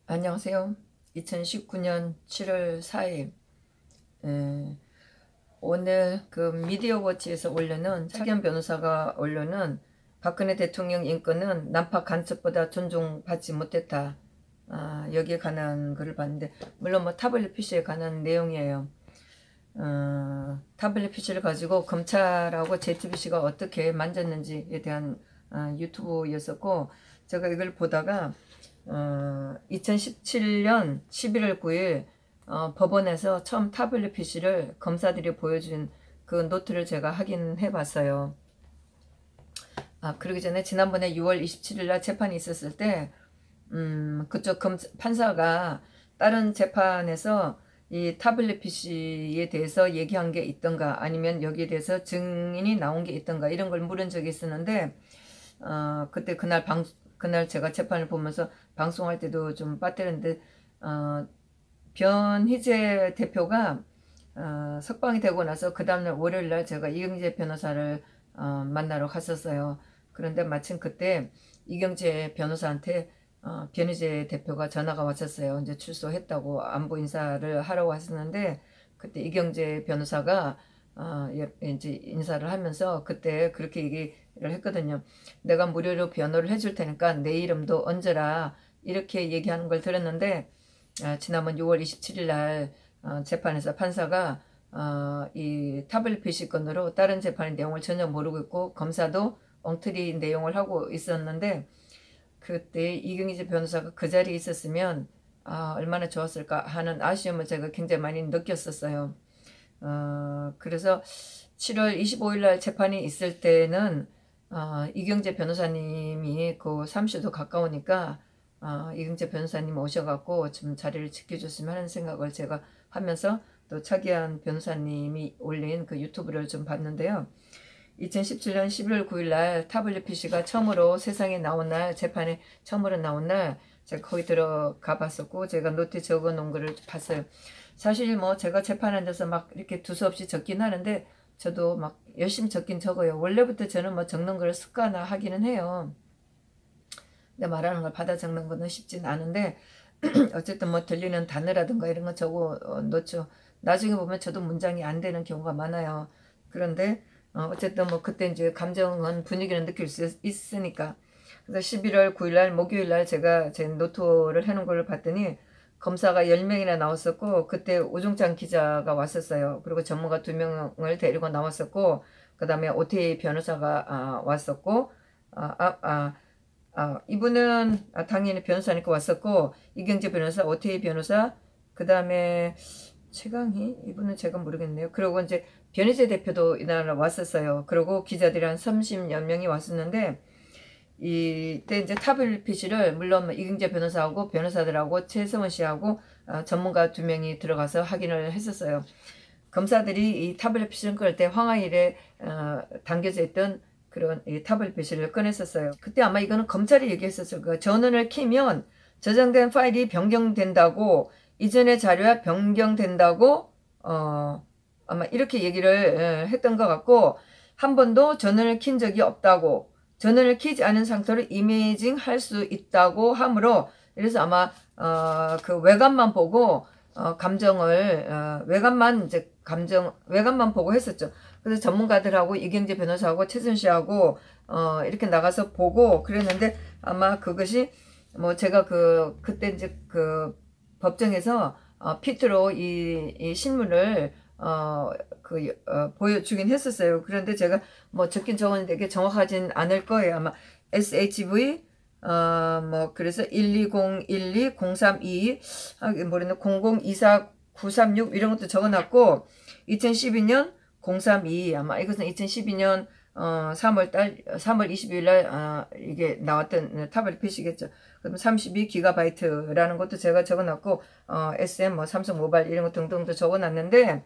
안녕하세요. 2019년 7월 4일 오늘 그 미디어워치에서 올려놓은 차기현 변호사가 올려놓은 박근혜 대통령 인권은 난파 간첩보다 존중받지 못했다. 여기에 관한 글을 봤는데 물론 뭐 타블릿 PC에 관한 내용이에요. 타블릿 PC를 가지고 검찰하고 JTBC가 어떻게 만졌는지에 대한 유튜브였었고, 제가 이걸 보다가 2017년 11월 9일 법원에서 처음 타블릿 PC를 검사들이 보여준 그 노트를 제가 확인해 봤어요. 그러기 전에 지난번에 6월 27일 날 재판이 있었을 때 그쪽 판사가 다른 재판에서 이 타블릿 PC에 대해서 얘기한 게 있던가, 아니면 여기에 대해서 증인이 나온 게 있던가, 이런 걸 물은 적이 있었는데, 그때 그날 제가 재판을 보면서 방송할 때도 좀 빠뜨렸는데, 변희재 대표가 석방이 되고 나서 그 다음날 월요일날 제가 이경재 변호사를 만나러 갔었어요. 그런데 마침 그때 이경재 변호사한테 변희재 대표가 전화가 왔었어요. 이제 출소했다고 안부 인사를 하러 왔었는데, 그때 이경재 변호사가 이제 인사를 하면서 그때 그렇게 얘기를 했거든요. 내가 무료로 변호를 해줄 테니까 내 이름도 얹어라, 이렇게 얘기하는 걸 들었는데, 지난번 6월 27일 날 재판에서 판사가 이 타블릿 PC 건으로 다른 재판의 내용을 전혀 모르고 있고, 검사도 엉터리 내용을 하고 있었는데, 그때 이경재 변호사가 그 자리에 있었으면 얼마나 좋았을까 하는 아쉬움을 제가 굉장히 많이 느꼈었어요. 그래서 7월 25일 날 재판이 있을 때는 이경재 변호사님이 그 사무실도 가까우니까 이경재 변호사님 오셔갖고 좀 자리를 지켜줬으면 하는 생각을 제가 하면서, 또 차기한 변호사님이 올린 그 유튜브를 좀 봤는데요. 2017년 11월 9일 날 타블릿 PC가 처음으로 세상에 나온 날, 재판에 처음으로 나온 날 제가 거기 들어가 봤었고, 제가 노트에 적어 놓은 거를 봤어요. 사실 뭐 제가 재판한 데서 막 이렇게 두서없이 적긴 하는데, 저도 막 열심히 적긴 적어요. 원래부터 저는 뭐 적는 걸 습관화 하기는 해요. 근데 말하는 걸 받아 적는 거는 쉽진 않은데, 어쨌든 뭐 들리는 단어라든가 이런 거 적어 놓죠. 나중에 보면 저도 문장이 안 되는 경우가 많아요. 그런데 어쨌든 뭐 그때 이제 감정은, 분위기는 느낄 수 있으니까. 그래서 11월 9일 날 목요일 날 제가 제 노트를 해놓은 걸 봤더니 검사가 10명이나 나왔었고, 그때 오종찬 기자가 왔었어요. 그리고 전문가 2명을 데리고 나왔었고, 그 다음에 오태희 변호사가 왔었고, 이분은 당연히 변호사니까 왔었고, 이경재 변호사, 오태희 변호사, 그 다음에 최강희, 이분은 제가 모르겠네요. 그리고 이제 변희재 대표도 이날 왔었어요. 그리고 기자들이 한 30여 명이 왔었는데, 이때 이제 타블릿 PC를 물론 이경재 변호사하고 변호사들하고 최성원 씨하고 전문가 2명이 들어가서 확인을 했었어요. 검사들이 이 타블릿 PC를 끌 때 황하일에 담겨져 있던 그런 이 타블릿 PC를 꺼냈었어요. 그때 아마 이거는 검찰이 얘기했었어요. 그 전원을 키면 저장된 파일이 변경된다고, 이전의 자료와 변경된다고 아마 이렇게 얘기를 했던 것 같고, 한 번도 전원을 킨 적이 없다고, 전원을 키지 않은 상태로 이미징 할 수 있다고 하므로, 그래서 아마 그 외관만 보고 감정을 외관만 보고 했었죠. 그래서 전문가들하고 이경재 변호사하고 최순 씨하고 이렇게 나가서 보고 그랬는데, 아마 그것이 뭐 제가 그때 이제 그 법정에서 피트로 이 신문을 보여주긴 했었어요. 그런데 제가 뭐 적긴 적었는데 이게 정확하진 않을 거예요. 아마 SHV 뭐 그래서 120120322 모르는 0024936 이런 것도 적어놨고, 2012년 032, 아마 이것은 2012년 3월 22일 날 이게 나왔던 타블릿 PC겠죠. 그럼 32GB라는 것도 제가 적어놨고, SM 뭐 삼성 모바일 이런 것 등등도 적어놨는데,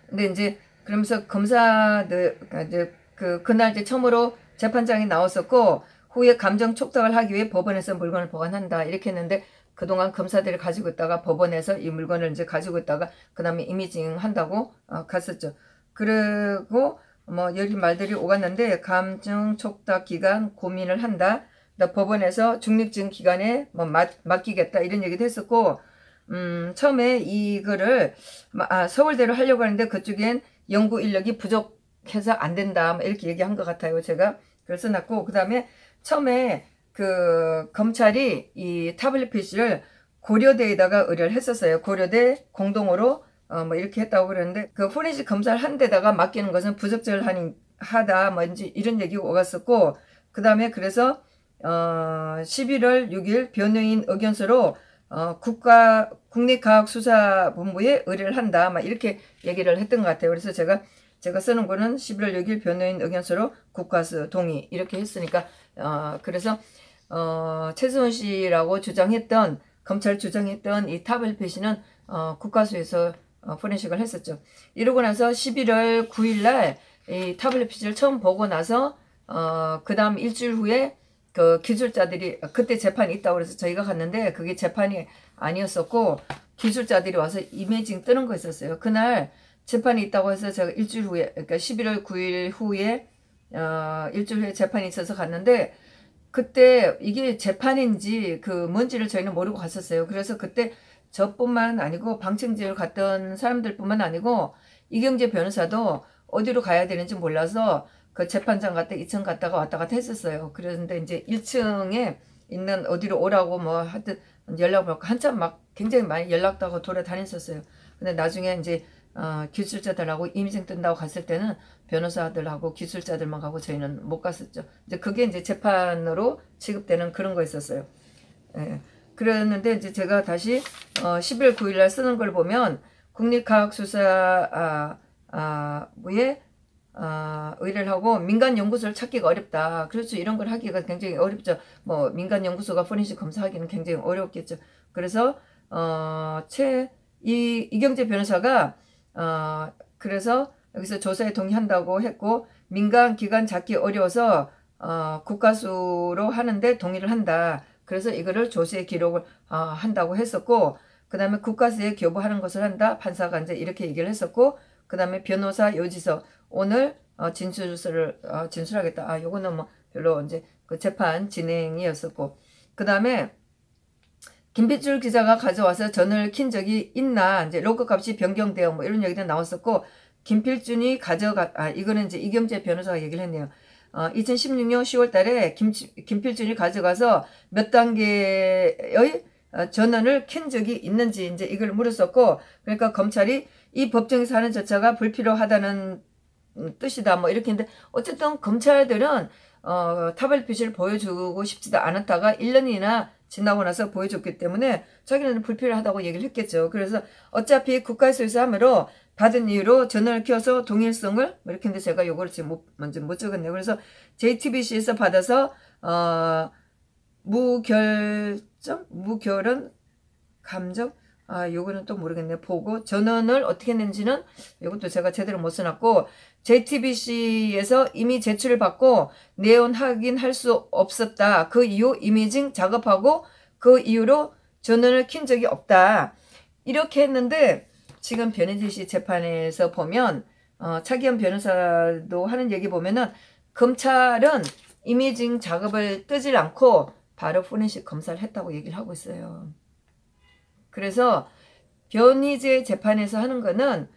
근데 이제 그러면서 검사들 이제 그날 이제 처음으로 재판장이 나왔었고, 후에 감정 촉탁을 하기 위해 법원에서 물건을 보관한다 이렇게 했는데, 그동안 검사들이 가지고 있다가 법원에서 이 물건을 이제 가지고 있다가 그 다음에 이미징 한다고 갔었죠. 그리고 뭐 여기 말들이 오갔는데, 감정 촉탁 기간 고민을 한다. 그 법원에서 중립증기관에 뭐 맡기겠다 이런 얘기도 했었고, 처음에 이거를 서울대로 하려고 하는데 그쪽엔 연구 인력이 부족해서 안 된다 이렇게 얘기한 것 같아요. 제가 그래서 놨고, 그 다음에 처음에 그 검찰이 이 타블릿 PC를 고려대에다가 의뢰를 했었어요. 고려대 공동으로 뭐 이렇게 했다고 그러는데, 그 포렌식 검사를 한 데다가 맡기는 것은 부적절하다 뭐 이런 얘기가 오갔었고, 그 다음에 그래서 11월 6일 변호인 의견서로 국립과학수사본부에 의뢰를 한다 막 이렇게 얘기를 했던 것 같아요. 그래서 제가 쓰는 거는 11월 6일 변호인 의견서로 국과수 동의 이렇게 했으니까, 그래서 최수원 씨라고 주장했던, 검찰 주장했던 이 타블릿 PC는 국과수에서 포렌식을 했었죠. 이러고 나서 11월 9일 날 이 타블릿 PC를 처음 보고 나서 그 다음 일주일 후에 그 기술자들이, 그때 재판이 있다고 그래서 저희가 갔는데 그게 재판이 아니었었고, 기술자들이 와서 이미징 뜨는 거 있었어요. 그날 재판이 있다고 해서 제가 일주일 후에, 그러니까 11월 9일 후에 일주일 후에 재판이 있어서 갔는데, 그때 이게 재판인지 그 뭔지를 저희는 모르고 갔었어요. 그래서 그때 저뿐만 아니고 방청객을 갔던 사람들뿐만 아니고 이경재 변호사도 어디로 가야 되는지 몰라서 그 재판장 갔다 2층 갔다가 왔다 갔다 했었어요. 그런데 이제 1층에 있는 어디로 오라고 뭐 하여튼 연락을 받고 한참 막 굉장히 많이 연락도 하고 돌아다녔었어요. 근데 나중에 이제 기술자들하고 이미징 뜬다고 갔을 때는 변호사들하고 기술자들만 가고 저희는 못 갔었죠. 이제 그게 이제 재판으로 취급되는 그런 거였었어요. 예. 그랬는데 이제 제가 다시 10일 9일 날 쓰는 걸 보면 국립과학수사부에 의뢰를 하고 민간 연구소를 찾기가 어렵다. 그렇죠. 이런 걸 하기가 굉장히 어렵죠. 뭐 민간 연구소가 포렌식 검사하기는 굉장히 어렵겠죠. 그래서 이경재 변호사가 그래서 여기서 조사에 동의한다고 했고, 민간 기관 찾기 어려워서 국가수로 하는데 동의를 한다. 그래서 이거를 조사에 기록을 한다고 했었고, 그 다음에 국가수에 교부하는 것을 한다. 판사가 이제 이렇게 얘기를 했었고, 그 다음에 변호사 요지서 오늘 진술하겠다. 요거는 뭐 별로 이제 그 재판 진행이었었고, 그 다음에 김필줄 기자가 가져와서 전을 킨 적이 있나, 이제 로그 값이 변경되어 뭐 이런 얘기도 나왔었고, 김필준이 이거는 이제 이경재 변호사가 얘기를 했네요. 2016년 10월 달에 김필준이 가져가서 몇 단계의 전원을 킨 적이 있는지 이제 이걸 물었었고, 그러니까 검찰이 이 법정에서 하는 절차가 불필요하다는 뜻이다 뭐 이렇게 했는데, 어쨌든 검찰들은 타블릿 PC를 보여주고 싶지도 않았다가 1년이나 지나고 나서 보여줬기 때문에 자기네는 불필요하다고 얘기를 했겠죠. 그래서 어차피 국가에서 함으로 받은 이유로 전원을 키워서 동일성을 뭐 이렇게 했는데, 제가 요거를 지금 먼저 못 적었네요. 그래서 JTBC에서 받아서 무결은 감정, 요거는 또 모르겠네요. 보고 전원을 어떻게 했는지는 이것도 제가 제대로 못 써놨고, JTBC에서 이미 제출을 받고 내용 확인할 수 없었다. 그 이후 이미징 작업하고 그 이후로 전원을 킨 적이 없다. 이렇게 했는데, 지금 변희재 씨 재판에서 보면 차기현 변호사도 하는 얘기 보면은 검찰은 이미징 작업을 뜨질 않고 바로 포렌식 검사를 했다고 얘기를 하고 있어요. 그래서 변희재 재판에서 하는 거는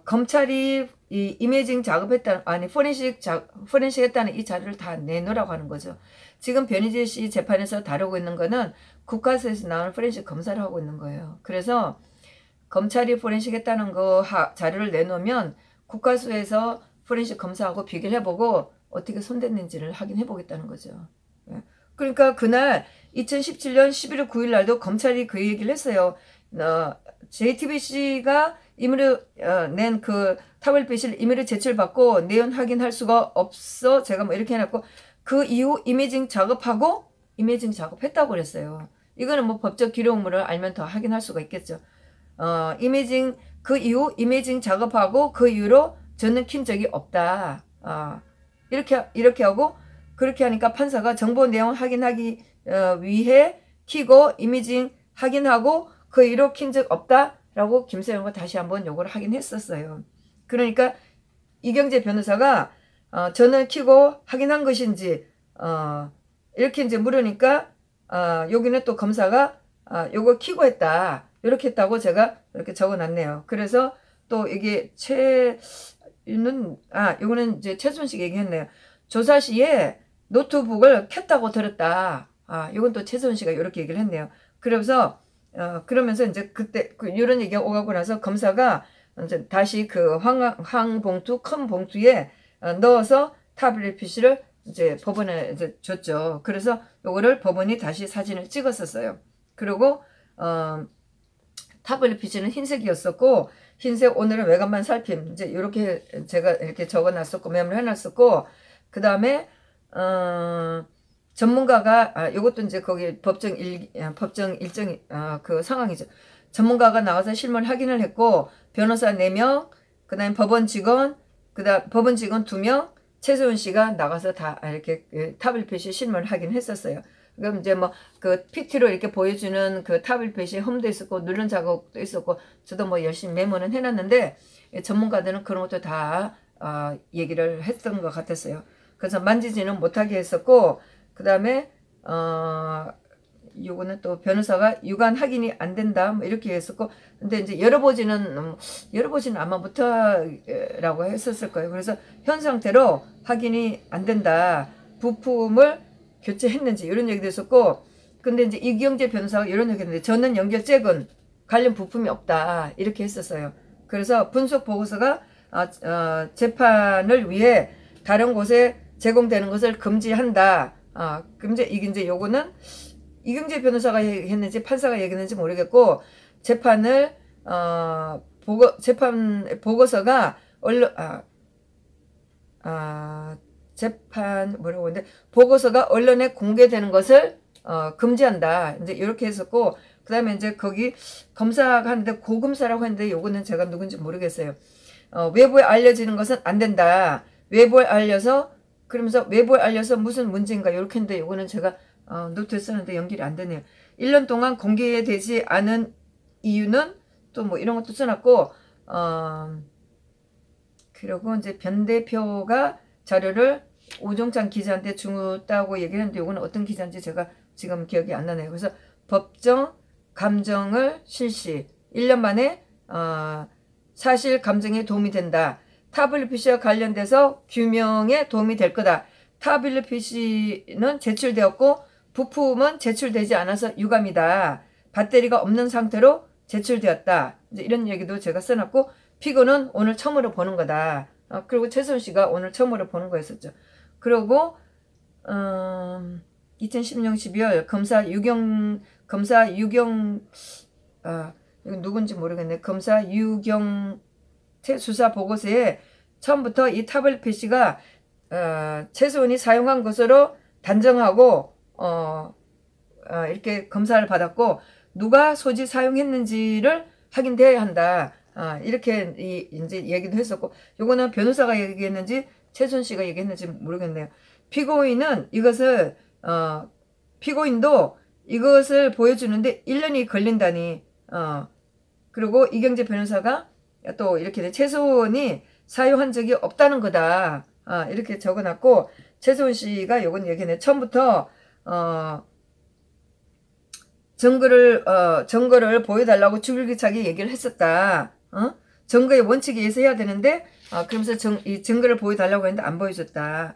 검찰이 이 이미징 작업했다는, 포렌식 했다는 이 자료를 다 내놓으라고 하는 거죠. 지금 변희재 씨 재판에서 다루고 있는 거는 국가수에서 나오는 포렌식 검사를 하고 있는 거예요. 그래서 검찰이 포렌식 했다는 거 자료를 내놓으면 국가수에서 포렌식 검사하고 비교를 해보고 어떻게 손댔는지를 확인해 보겠다는 거죠. 그러니까 그날 2017년 11월 9일 날도 검찰이 그 얘기를 했어요. JTBC가 임의로 낸 그 타블릿 PC를 임의로 제출받고 내용 확인할 수가 없어. 제가 뭐 이렇게 해놨고, 그 이후 이미징 작업했다고 그랬어요. 이거는 뭐 법적 기록물을 알면 더 확인할 수가 있겠죠. 그 이후 이미징 작업하고 그 이후로 저는 킨 적이 없다. 이렇게 하고, 그렇게 하니까 판사가 정보 내용 확인하기 위해 키고 이미징 확인하고 그 이후로 킨 적 없다라고 김세영과 다시 한번 요거를 확인했었어요. 그러니까 이경재 변호사가 전을 키고 확인한 것인지 이렇게 이제 물으니까 여기는 또 검사가 요거 키고 했다 이렇게 했다고 제가 이렇게 적어놨네요. 그래서 또 이게 요거는 이제 최순식 얘기했네요. 조사 시에 노트북을 켰다고 들었다. 요건 또 최순 씨가 이렇게 얘기를 했네요. 그러면서 그러면서 이제 그때 이런 얘기가 오가고 나서 검사가 이제 다시 그 황봉투 큰 봉투에 넣어서 타블릿 PC를 이제 법원에 이제 줬죠. 그래서 요거를 법원이 다시 사진을 찍었었어요. 그리고 타블릿 PC는 흰색이었었고 흰색 오늘은 외관만 살핌 이제 이렇게 제가 이렇게 적어놨었고 메모를 해놨었고 그 다음에 전문가가 요것도 이제 거기 법정 일정 그 상황이죠. 전문가가 나와서 실물 확인을 했고 변호사 4명 그다음에 법원 직원 법원 직원 2명 최소은 씨가 나가서 다 이렇게 타블릿 PC 실물 확인했었어요. 그럼 이제 뭐 그 PT로 이렇게 보여주는 그 타블릿 PC 홈도 있었고 누른 작업도 있었고 저도 뭐 열심히 메모는 해놨는데 전문가들은 그런 것도 다 얘기를 했던 것 같았어요. 그래서 만지지는 못하게 했었고 그 다음에 요거는 또 변호사가 유관 확인이 안 된다 뭐 이렇게 했었고 근데 이제 열어보지는 아마 못하라고 했었을 거예요. 그래서 현 상태로 확인이 안 된다. 부품을 교체했는지 이런 얘기도 했었고 근데 이제 이경재 변호사가 이런 얘기 했는데 저는 연결잭은 관련 부품이 없다 이렇게 했었어요. 그래서 분석 보고서가 재판을 위해 다른 곳에 제공되는 것을 금지한다. 이게 이제 요거는 이경재 변호사가 했는지 판사가 얘기했는지 모르겠고 재판을 재판 보고서가 재판 뭐라고 했는데 보고서가 언론에 공개되는 것을 금지한다. 이제 이렇게 했었고 그다음에 이제 거기 검사가 하는데 고검사라고 했는데 요거는 제가 누군지 모르겠어요. 외부에 알려지는 것은 안 된다. 외부에 알려서 그러면서 외부에 알려서 무슨 문제인가 이렇게 했는데 요거는 제가 노트에 썼는데 연결이 안 되네요. 1년 동안 공개되지 않은 이유는 또 뭐 이런 것도 써놨고 그리고 이제 변 대표가 자료를 오종찬 기자한테 주었다고 얘기했는데 요거는 어떤 기자인지 제가 지금 기억이 안 나네요. 그래서 법정 감정을 실시 1년 만에 사실 감정에 도움이 된다. 타블릿 PC와 관련돼서 규명에 도움이 될 거다. 타블릿 PC는 제출되었고 부품은 제출되지 않아서 유감이다. 배터리가 없는 상태로 제출되었다. 이제 이런 얘기도 제가 써놨고 피고는 오늘 처음으로 보는 거다. 그리고 최선 씨가 오늘 처음으로 보는 거였었죠. 그리고 2016년 12월 검사 유경 이거 누군지 모르겠네. 검사 유경태 수사 보고서에 처음부터 이 타블릿 PC가 최소원이 사용한 것으로 단정하고 이렇게 검사를 받았고 누가 소지 사용했는지를 확인돼야 한다. 이렇게 이제 얘기도 했었고 요거는 변호사가 얘기했는지 최순 씨가 얘기했는지 모르겠네요. 피고인은 이것을 피고인도 이것을 보여주는데 1년이 걸린다니 그리고 이경재 변호사가 또 이렇게 최소원이 사용한 적이 없다는 거다. 이렇게 적어놨고 최소원 씨가 요건 얘기네. 처음부터 증거를 보여달라고 줄기차게 얘기를 했었다. 증거의 원칙에 의해서 해야 되는데 그러면서 이 증거를 보여달라고 했는데 안 보여줬다.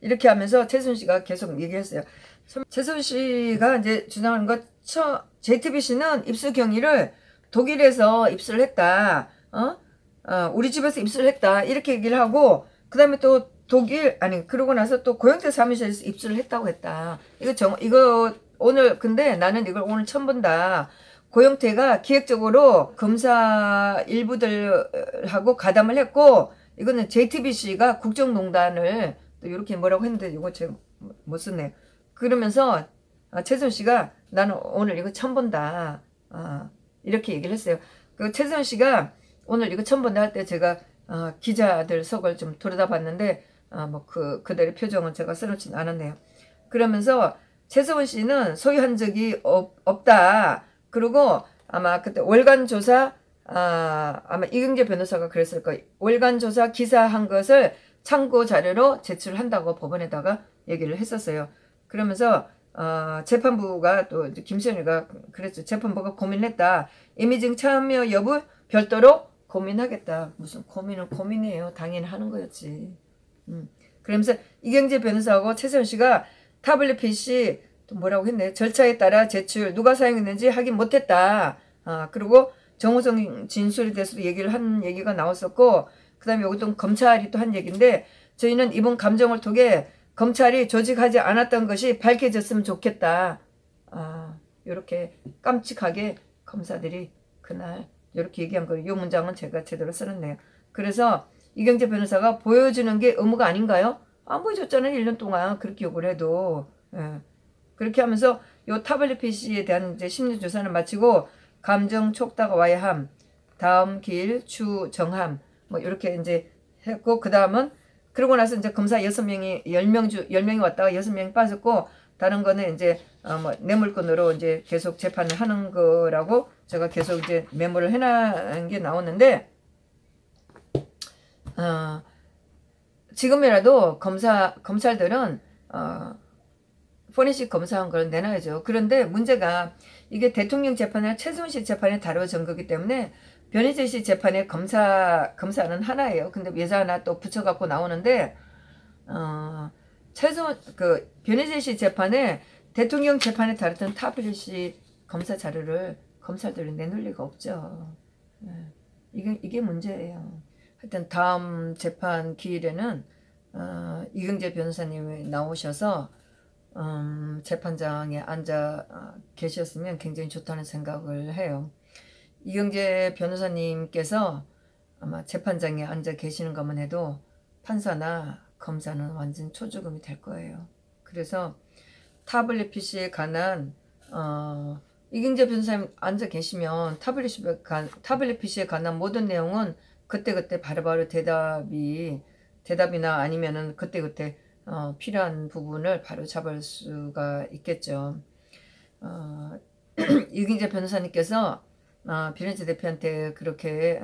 이렇게 하면서 최순 씨가 계속 얘기했어요. 최순 씨가 이제 주장하는 것 JTBC는 입수 경위를 독일에서 입수를 했다. 우리 집에서 입수를 했다. 이렇게 얘기를 하고 그 다음에 또 그러고 나서 또 고영태 사무실에서 입수를 했다고 했다. 이거 오늘 근데 나는 이걸 오늘 처음 본다. 고영태가 기획적으로 검사 일부들하고 가담을 했고 이거는 JTBC가 국정농단을 또 이렇게 뭐라고 했는데 이거 제가 못 썼네요. 그러면서 최선 씨가 나는 오늘 이거 처음 본다. 이렇게 얘기를 했어요. 그 최선 씨가 오늘 이거 처음 본다 할 때 제가 기자들 속을 좀 들여다봤는데 뭐 그들의 표정은 제가 써놓진 않았네요. 그러면서 최서원 씨는 소유한 적이 없다. 그리고 아마 그때 월간 조사 아마 이경재 변호사가 그랬을 거예요. 월간 조사 기사한 것을 참고 자료로 제출한다고 법원에다가 얘기를 했었어요. 그러면서 재판부가 또 김시현이가 그랬죠. 재판부가 고민했다. 이미징 참여 여부 별도로 고민하겠다. 무슨 고민은 고민이에요. 당연히 하는 거였지. 그러면서 이경재 변호사하고 최세원 씨가 타블릿 PC 또 뭐라고 했네. 절차에 따라 제출 누가 사용했는지 확인 못했다. 그리고 정호성 진술에 대해서도 한 얘기가 나왔었고, 그 다음에 이것도 검찰이 또 한 얘기인데, 저희는 이번 감정을 통해 검찰이 조직하지 않았던 것이 밝혀졌으면 좋겠다. 이렇게 깜찍하게 검사들이 그날 이렇게 얘기한 거예요. 이 문장은 제가 제대로 써놨네요. 그래서 이경재 변호사가 보여주는 게 의무가 아닌가요? 안 보여줬잖아요. 1년 동안 그렇게 요구를 해도. 예. 그렇게 하면서 요 타블릿 PC에 대한 이제 심리 조사를 마치고 감정 촉다가 와야 함, 다음 길, 추, 정함 뭐 이렇게 이제 했고, 그 다음은 그러고 나서 이제 검사 10명이 왔다가 6명이 빠졌고, 다른 거는 이제 뭐 뇌물건으로 이제 계속 재판을 하는 거라고 제가 계속 이제 메모를 해놓은 게 나오는데, 지금이라도 검찰들은 포렌식 검사한 걸 내놔야죠. 그런데 문제가 이게 대통령 재판이나 최순실 씨 재판에 다뤄진 거기 때문에 변희재 씨 재판에 검사는 하나예요. 근데 예사 하나 또 붙여갖고 나오는데, 변희재 씨 재판에 대통령 재판에 다뤘던 타블릿 씨 검사 자료를 검찰들이 내놓을 리가 없죠. 이게 문제예요. 하여튼 다음 재판 기일에는 이경재 변호사님이 나오셔서 재판장에 앉아 계셨으면 굉장히 좋다는 생각을 해요. 이경재 변호사님께서 아마 재판장에 앉아 계시는 것만 해도 판사나 검사는 완전 초죽음이 될 거예요. 그래서 타블릿 PC에 관한 이경재 변호사님 앉아 계시면 타블릿 PC에 관한 모든 내용은 그때그때 바로바로 대답이나 아니면은 그때그때 필요한 부분을 바로 잡을 수가 있겠죠. 이경재 변호사님께서 변희재 대표한테 그렇게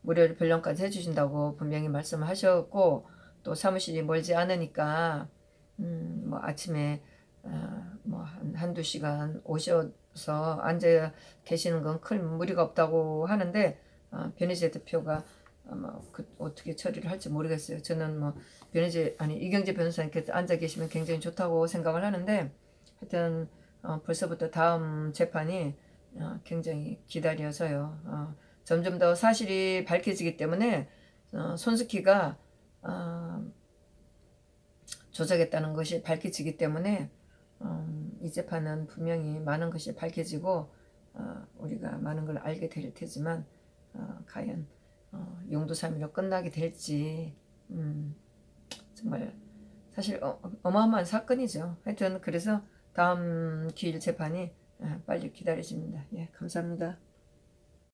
무료로 변론까지 해주신다고 분명히 말씀을 하셨고, 또 사무실이 멀지 않으니까 뭐 아침에 뭐 한두 시간 오셔서 앉아 계시는 건 큰 무리가 없다고 하는데, 변희재 대표가 아마 어떻게 처리를 할지 모르겠어요. 저는 뭐 이경재 변호사님께서 앉아 계시면 굉장히 좋다고 생각을 하는데, 하여튼 벌써부터 다음 재판이 굉장히 기다려서요. 점점 더 사실이 밝혀지기 때문에 손석희가 조작했다는 것이 밝혀지기 때문에 이 재판은 분명히 많은 것이 밝혀지고 우리가 많은 걸 알게 될 테지만 과연 용두사미로 끝나게 될지 정말 사실 어마어마한 사건이죠. 하여튼 그래서 다음 기일 재판이 빨리 기다려집니다. 예, 감사합니다.